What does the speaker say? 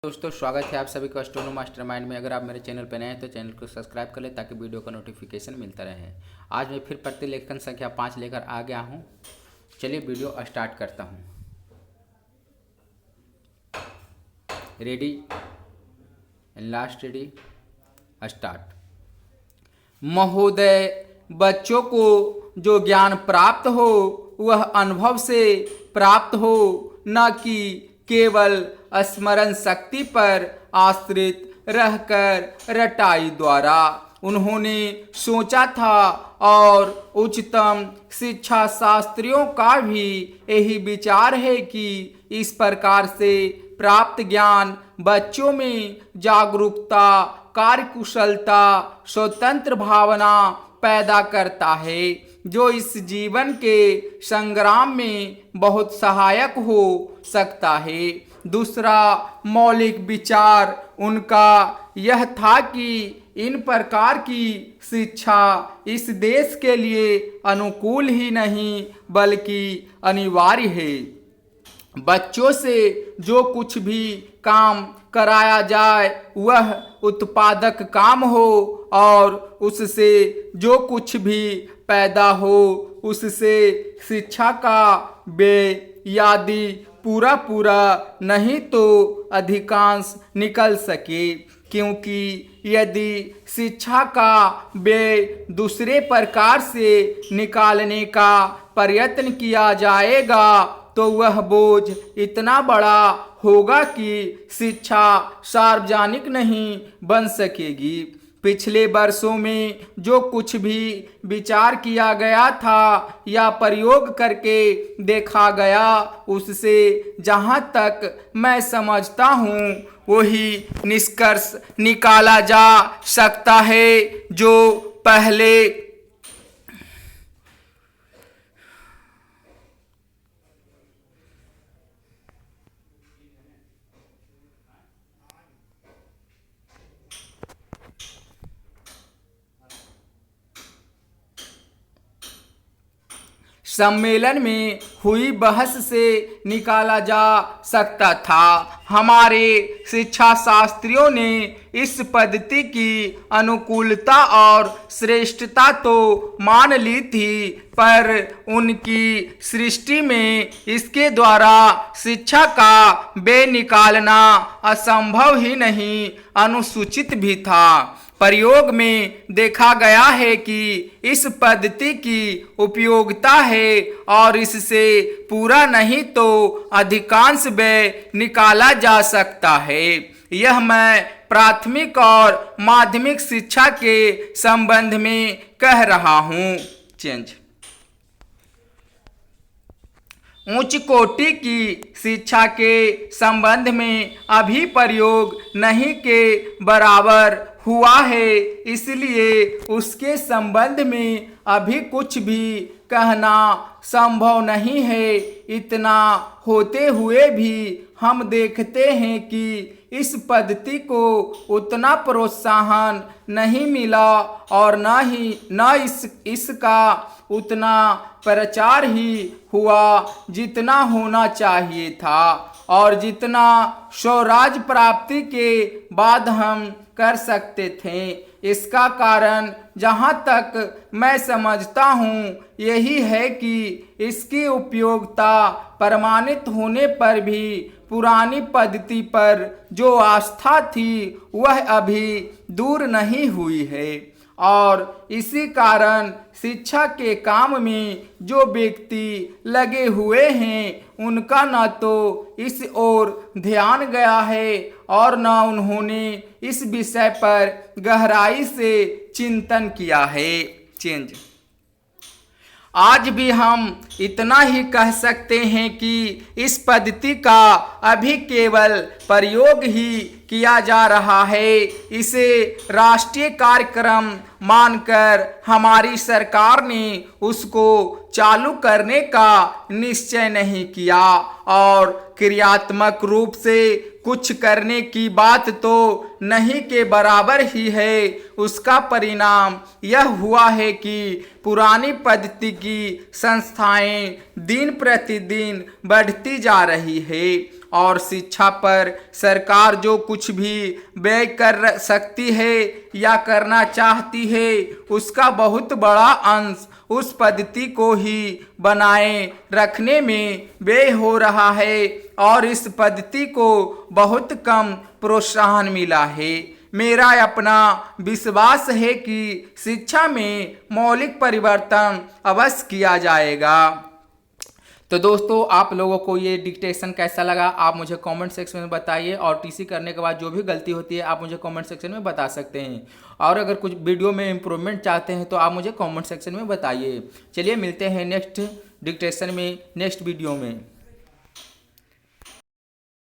दोस्तों स्वागत है आप सभी का स्टोनो मास्टरमाइंड में। अगर आप मेरे चैनल पर नए हैं तो चैनल को सब्सक्राइब कर लें ताकि वीडियो का नोटिफिकेशन मिलता रहे। आज मैं फिर प्रतिलेखन संख्या 5 लेकर आ गया हूं। चलिए वीडियो स्टार्ट करता हूं। Ready and last ready start. महोदय, बच्चों को जो ज्ञान प्राप्त हो वह अनुभव से प्राप्त हो, न कि केवल स्मरण शक्ति पर आश्रित रहकर रटाई द्वारा। उन्होंने सोचा था और उच्चतम शिक्षा शास्त्रियों का भी यही विचार है कि इस प्रकार से प्राप्त ज्ञान बच्चों में जागरूकता, कार्यकुशलता, स्वतंत्र भावना पैदा करता है, जो इस जीवन के संग्राम में बहुत सहायक हो सकता है। दूसरा मौलिक विचार उनका यह था कि इन प्रकार की शिक्षा इस देश के लिए अनुकूल ही नहीं बल्कि अनिवार्य है। बच्चों से जो कुछ भी काम कराया जाए वह उत्पादक काम हो और उससे जो कुछ भी पैदा हो उससे शिक्षा का बेयादी पूरा नहीं तो अधिकांश निकल सके, क्योंकि यदि शिक्षा का व्यय दूसरे प्रकार से निकालने का प्रयत्न किया जाएगा तो वह बोझ इतना बड़ा होगा कि शिक्षा सार्वजनिक नहीं बन सकेगी। पिछले वर्षों में जो कुछ भी विचार किया गया था या प्रयोग करके देखा गया, उससे जहाँ तक मैं समझता हूँ वही निष्कर्ष निकाला जा सकता है जो पहले सम्मेलन में हुई बहस से निकाला जा सकता था। हमारे शिक्षा शास्त्रियों ने इस पद्धति की अनुकूलता और श्रेष्ठता तो मान ली थी, पर उनकी सृष्टि में इसके द्वारा शिक्षा का व्यय निकालना असंभव ही नहीं, अनुसूचित भी था। प्रयोग में देखा गया है कि इस पद्धति की उपयोगिता है और इससे पूरा नहीं तो अधिकांश व्यय निकाला जा सकता है। यह मैं प्राथमिक और माध्यमिक शिक्षा के संबंध में कह रहा हूँ। उच्च कोटि की शिक्षा के संबंध में अभी प्रयोग नहीं के बराबर हुआ है, इसलिए उसके संबंध में अभी कुछ भी कहना संभव नहीं है। इतना होते हुए भी हम देखते हैं कि इस पद्धति को उतना प्रोत्साहन नहीं मिला और न इसका उतना प्रचार ही हुआ जितना होना चाहिए था और जितना स्वराज प्राप्ति के बाद हम कर सकते थे। इसका कारण जहाँ तक मैं समझता हूँ यही है कि इसकी उपयोगिता प्रमाणित होने पर भी पुरानी पद्धति पर जो आस्था थी वह अभी दूर नहीं हुई है और इसी कारण शिक्षा के काम में जो व्यक्ति लगे हुए हैं उनका न तो इस ओर ध्यान गया है और न उन्होंने इस विषय पर गहराई से चिंतन किया है। आज भी हम इतना ही कह सकते हैं कि इस पद्धति का अभी केवल प्रयोग ही किया जा रहा है। इसे राष्ट्रीय कार्यक्रम मानकर हमारी सरकार ने उसको चालू करने का निश्चय नहीं किया और क्रियात्मक रूप से कुछ करने की बात तो नहीं के बराबर ही है। उसका परिणाम यह हुआ है कि पुरानी पद्धति की संस्थाएं दिन प्रतिदिन बढ़ती जा रही है और शिक्षा पर सरकार जो कुछ भी व्यय कर सकती है या करना चाहती है उसका बहुत बड़ा अंश उस पद्धति को ही बनाए रखने में व्यय हो रहा है और इस पद्धति को बहुत कम प्रोत्साहन मिला है। मेरा अपना विश्वास है कि शिक्षा में मौलिक परिवर्तन अवश्य किया जाएगा। तो दोस्तों, आप लोगों को ये डिक्टेशन कैसा लगा आप मुझे कमेंट सेक्शन में बताइए, और टीसी करने के बाद जो भी गलती होती है आप मुझे कमेंट सेक्शन में बता सकते हैं, और अगर कुछ वीडियो में इम्प्रूवमेंट चाहते हैं तो आप मुझे कमेंट सेक्शन में बताइए। चलिए मिलते हैं नेक्स्ट डिक्टेशन में, नेक्स्ट वीडियो में।